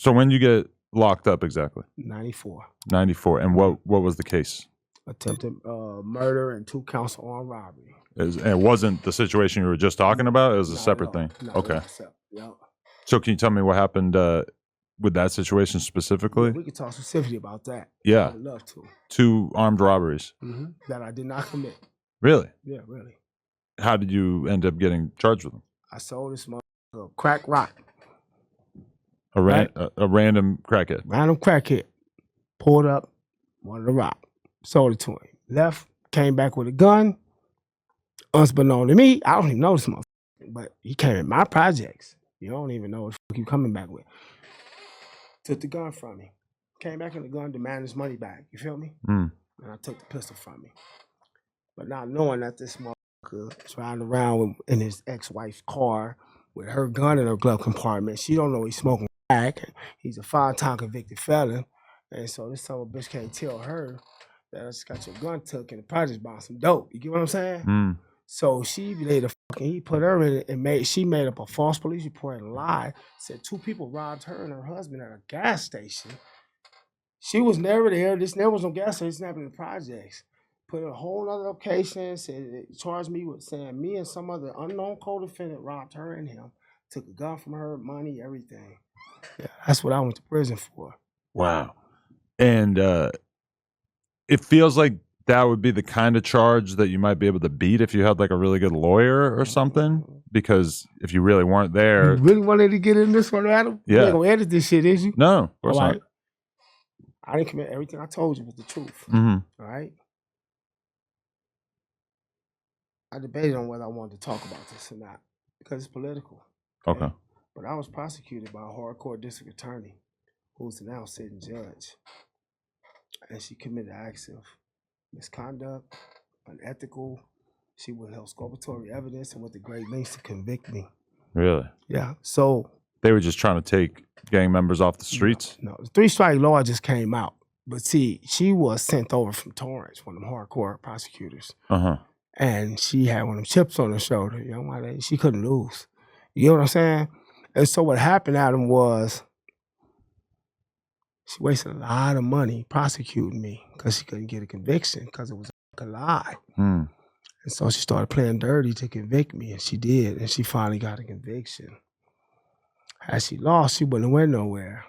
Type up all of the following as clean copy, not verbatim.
So when you get locked up exactly? 94. 94. And what was the case? Attempted murder and 2 counts of armed robbery. And it wasn't the situation you were just talking about? It was a separate thing? Okay. Yep. So can you tell me what happened with that situation specifically? Yeah, we could talk specifically about that. Yeah. I would love to. 2 armed robberies. That I did not commit. Really? Yeah, really. How did you end up getting charged with them? I sold this motherfucker crack rock. A random crackhead. Random crackhead. Pulled up, wanted a rock. Sold it to him. Left, came back with a gun. Unbeknown to me, I don't even know this motherfucker, but he came in my projects. You don't even know what the fuck you coming back with. Took the gun from me. Came back in the gun, demanded his money back. You feel me? And I took the pistol from me. But not knowing that this motherfucker is riding around in his ex-wife's car with her gun in her glove compartment. She don't know he's smoking crack. He's a 5-time convicted felon. And so this son of a bitch can't tell her that I just got your gun took in the project buying some dope. You get what I'm saying? So she laid he put her in it and she made up a false police report and lied. Said 2 people robbed her and her husband at a gas station. She was never there. There was no gas station happening in the projects. Put a whole other location, charged me with saying me and some other unknown co-defendant robbed her and him, took a gun from her, money, everything. Yeah, that's what I went to prison for. Wow. And it feels like that would be the kind of charge that you might be able to beat if you had like a really good lawyer or something. Because if you really weren't there. You really wanted to get in this one, Adam? Yeah. You ain't gonna edit this shit, is you? No, of course not. I didn't commit everything I told you was the truth. All right? I debated on whether I wanted to talk about this or not because it's political. Okay. But I was prosecuted by a hardcore district attorney who's a now sitting judge. And she committed acts of misconduct, unethical. She withheld exculpatory evidence and went to great lengths to convict me. Really? Yeah. So they were just trying to take gang members off the streets? No. The 3-strike law just came out. But see, she was sent over from Torrance, one of them hardcore prosecutors. And she had one of them chips on her shoulder. You know, she couldn't lose. You know what I'm saying? And so what happened, Adam, was she wasted a lot of money prosecuting me because she couldn't get a conviction because it was a lie. And so she started playing dirty to convict me, and she did, and she finally got a conviction. Had she lost, she wouldn't have went nowhere.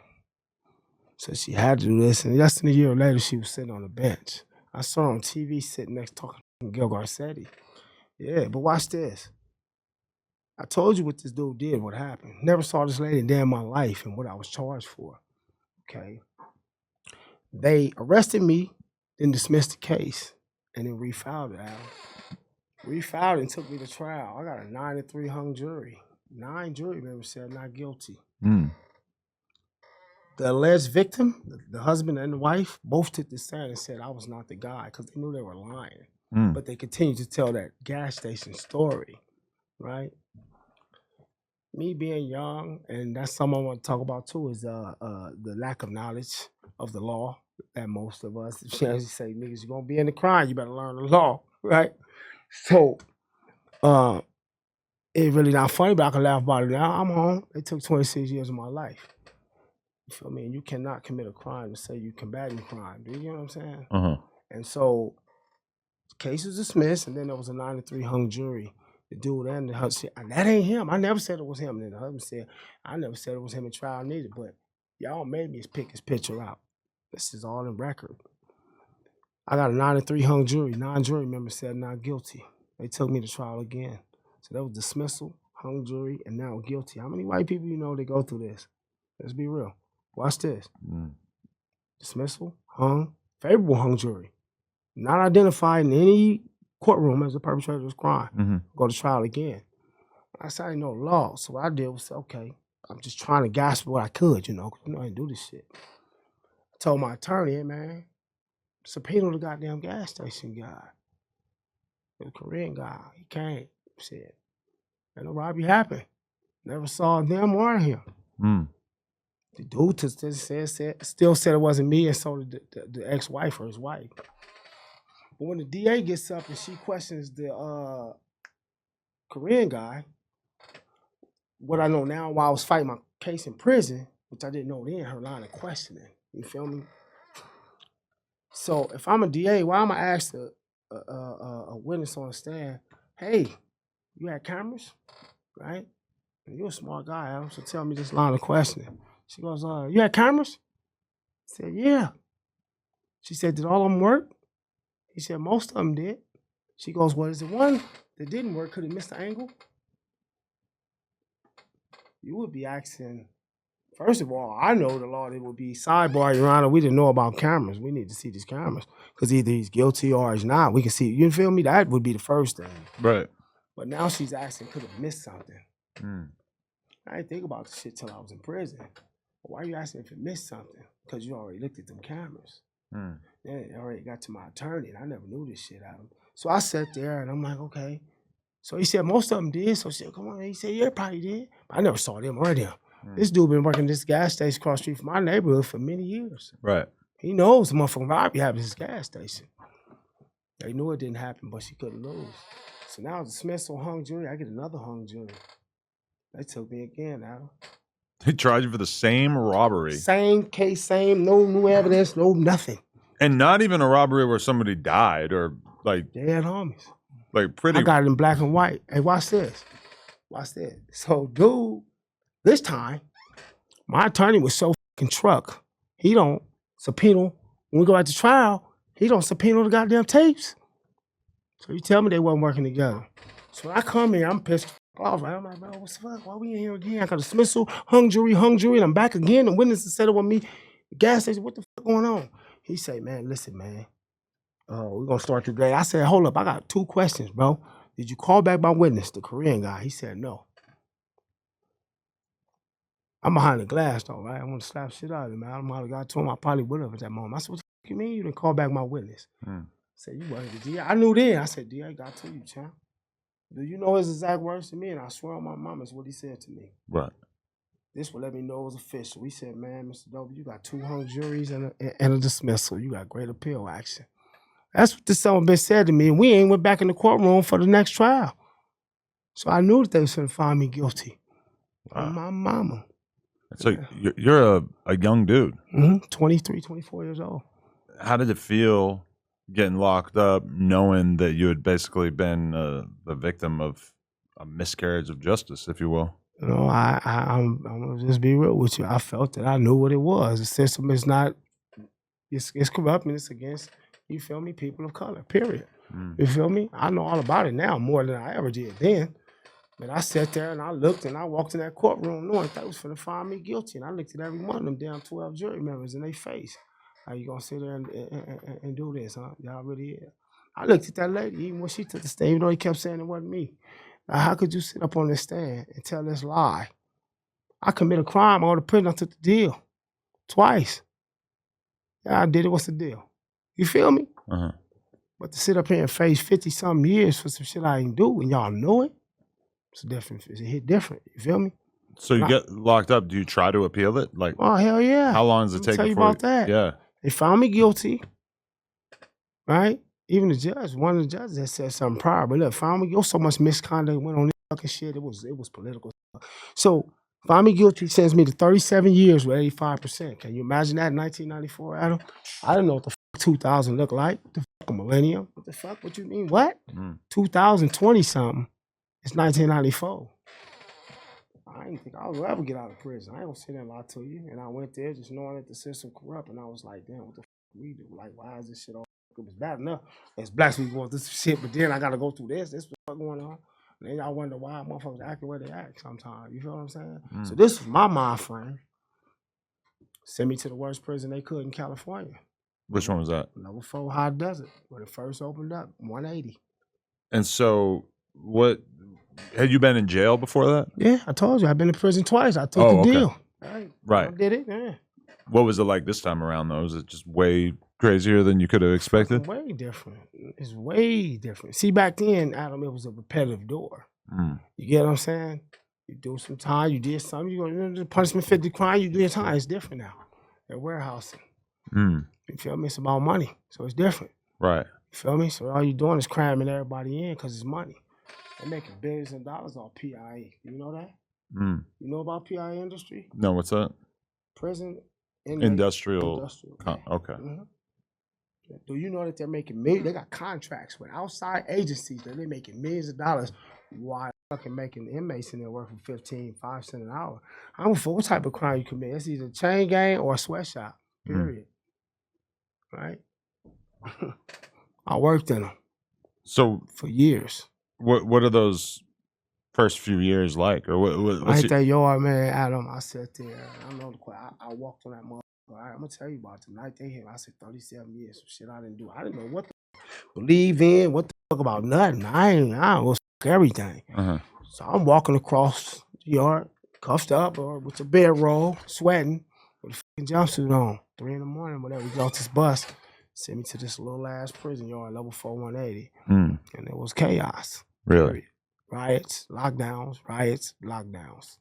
So she had to do this, and less than a year later, she was sitting on the bench. I saw her on TV sitting next talking to Gil Garcetti. Yeah, but watch this. I told you what this dude did, what happened. Never saw this lady a day in my life and what I was charged for. Okay. They arrested me, then dismissed the case, and then refiled it out. Refiled it and took me to trial. I got a 9-3 hung jury. 9 jury members said not guilty. The alleged victim, the husband and the wife, both took the stand and said I was not the guy because they knew they were lying. But they continued to tell that gas station story, right? Me being young, and that's something I want to talk about too, is the lack of knowledge of the law that most of us, as you say, niggas, you're going to be in the crime, you better learn the law, right? So, it's really not funny, but I can laugh about it now. I'm home. It took 26 years of my life. You feel me? And you cannot commit a crime and say you're combating crime. Do you know what I'm saying? And so, the case was dismissed, and then there was a 9-3 hung jury. The dude and the husband said, that ain't him. I never said it was him. And then the husband said, I never said it was him in trial neither, but y'all made me pick his picture out. This is all in record. I got a 9-3 hung jury. 9 jury members said not guilty. They took me to trial again. So that was dismissal, hung jury, and now guilty. How many white people you know they go through this? Let's be real. Watch this. Dismissal, hung, favorable hung jury. Not identified in any courtroom as a perpetrator of this crime. Go to trial again. I said I didn't know law, so what I did was, okay, I'm just trying to gasp what I could, you know, because I didn't do this shit. I told my attorney, hey, man, subpoena the goddamn gas station guy. The Korean guy, he came, said, and the robbery happened. Never saw them or him. The dude still said it wasn't me, and so did the ex-wife or his wife. But when the DA gets up and she questions the Korean guy, what I know now while I was fighting my case in prison, which I didn't know then, her line of questioning. You feel me? So if I'm a DA, why am I asked a witness on the stand, hey, you had cameras, right? And you're a smart guy, Adam, so tell me this line of questioning. She goes, you had cameras? I said, yeah. She said, did all of them work? He said, most of them did. She goes, well, is the one that didn't work, could it miss the angle? You would be asking, first of all, I know the law, it would be sidebar, Your Honor, we didn't know about cameras. We need to see these cameras. Because either he's guilty or he's not. We can see, you feel me? That would be the first thing. Right. But now she's asking, could have missed something. I didn't think about the shit till I was in prison. But why are you asking if it missed something? Because you already looked at them cameras. Then it already got to my attorney, and I never knew this shit out of him. So I sat there, and I'm like, okay. So he said, most of them did. So she said, come on. He said, yeah, probably did. But I never saw them or them. This dude been working this gas station across the street from my neighborhood for many years. Right. He knows the motherfucking Robbery happened at his gas station. They knew it didn't happen, but she couldn't lose. So now it's dismissal, hung jury. I get another hung jury. They took me again, Adam. They tried you for the same robbery. Same case, same, no new evidence, no nothing. And not even a robbery where somebody died or like dead homies. Like pretty. I got it in black and white. Hey, watch this. Watch this. So, dude, this time, my attorney was so fucking truck. He don't subpoena. When we go out to trial, he don't subpoena the goddamn tapes. So you tell me they wasn't working together. So when I come here, I'm pissed off. Right? I'm like, bro, what's the fuck? Why we in here again? I got dismissal, hung jury, and I'm back again. The witnesses settled with me. The gas station, what the fuck going on? He say, man, listen, man. We're going to start today. I said, hold up. I got 2 questions, bro. Did you call back my witness, the Korean guy? He said, no. I'm behind the glass, though, right? I want to slap shit out of him, man. I might have got to him. I probably would have at that moment. I said, what the fuck you mean you didn't call back my witness? I said, you wasn't the DA. I knew then. I said, DA got to you, champ. Do you know his exact words to me? And I swear on my mama, is what he said to me. Right. This will let me know it was official. He said, man, Mr. W, you got 2 hung juries and a dismissal. You got great appeal action. That's what this son bitch said to me. And we ain't went back in the courtroom for the next trial. So I knew that they was going to find me guilty. Wow. My mama. So you're a young dude. 23, 24 years old. How did it feel getting locked up, knowing that you had basically been the victim of a miscarriage of justice, if you will? You know, I'm going to just be real with you. I felt that I knew what it was. The system is not, it's corrupt and it's against, you feel me, people of color, period. You feel me? I know all about it now more than I ever did then. But I sat there and I looked and I walked in that courtroom knowing they was finna find me guilty. And I looked at every one of them damn 12 jury members in their face. How you gonna sit there and do this, huh? Y'all really is. I looked at that lady, even when she took the stand, even though he kept saying it wasn't me. Now, how could you sit up on this stand and tell this lie? I commit a crime, I go to prison, I took the deal. Twice. Yeah, I did it, what's the deal? You feel me? But to sit up here and face 50-something years for some shit I ain't do and y'all know it, it's different. It's a hit different. You feel me? So you get locked up. Do you try to appeal it? Like, oh hell yeah! How long does it take? Tell you about that. Yeah, they found me guilty. Right? Even the judge, one of the judges that said something prior, but look, found me guilty. So much misconduct went on this fucking shit. It was political. So found me guilty, sends me to 37 years with 85%. Can you imagine that in 1994, Adam? I didn't know what the fuck 2000 looked like. What the fuck a millennium? What the fuck? What you mean? What? 2020 something. It's 1994. I didn't think I would ever get out of prison. I ain't gonna sit there and lie to you. And I went there just knowing that the system corrupt. And I was like, damn, what the fuck we do? Like, why is this shit all it was bad enough? As blacks, we going through this shit, but then I gotta go through this. This what's going on. And then y'all wonder why motherfuckers acting where they act sometimes. You feel what I'm saying? So this was my mind frame. Send me to the worst prison they could in California. Which one was that? Level 4 High Desert, where it first opened up, 180. And so, what had you been in jail before that? Yeah, I told you I've been in prison twice. I took the deal. Right. I did it. Yeah. What was it like this time around though? Was it just way crazier than you could have expected? Way different. It's way different. See, back then, Adam, it was a repetitive door. You get what I'm saying? You do some time, you did something, you go, the punishment fit the crime, you do your time. It's different now. They're warehousing. You feel me? It's about money, so it's different. Right. You feel me? So all you're doing is cramming everybody in because it's money. They're making billions of dollars off PIA. You know that? You know about PIA industry? No, what's that? prison industrial. Okay. Mm-hmm. Do you know that they're making millions? They got contracts with outside agencies that they're making millions of dollars while fucking making inmates in there working 5 cents an hour. I don't know for what type of crime you commit. It's either a chain gang or a sweatshop. Period. Right? I worked in them. So for years. What are those first few years like? Or what I hit that yard, man, Adam. I sat there. I know I walked on that motherfucker. All right, I'm gonna tell you about the night they hit. I said 37 years. Some shit I didn't do. I didn't know what the believe in, what the fuck about nothing. I was everything. So I'm walking across the yard, cuffed up or with a bedroll, sweating, with a fucking jumpsuit on. 3 a.m, whatever. We got off this bus, sent me to this little ass prison yard, level 4180. And it was chaos. Really? Riots, lockdowns, lockdowns.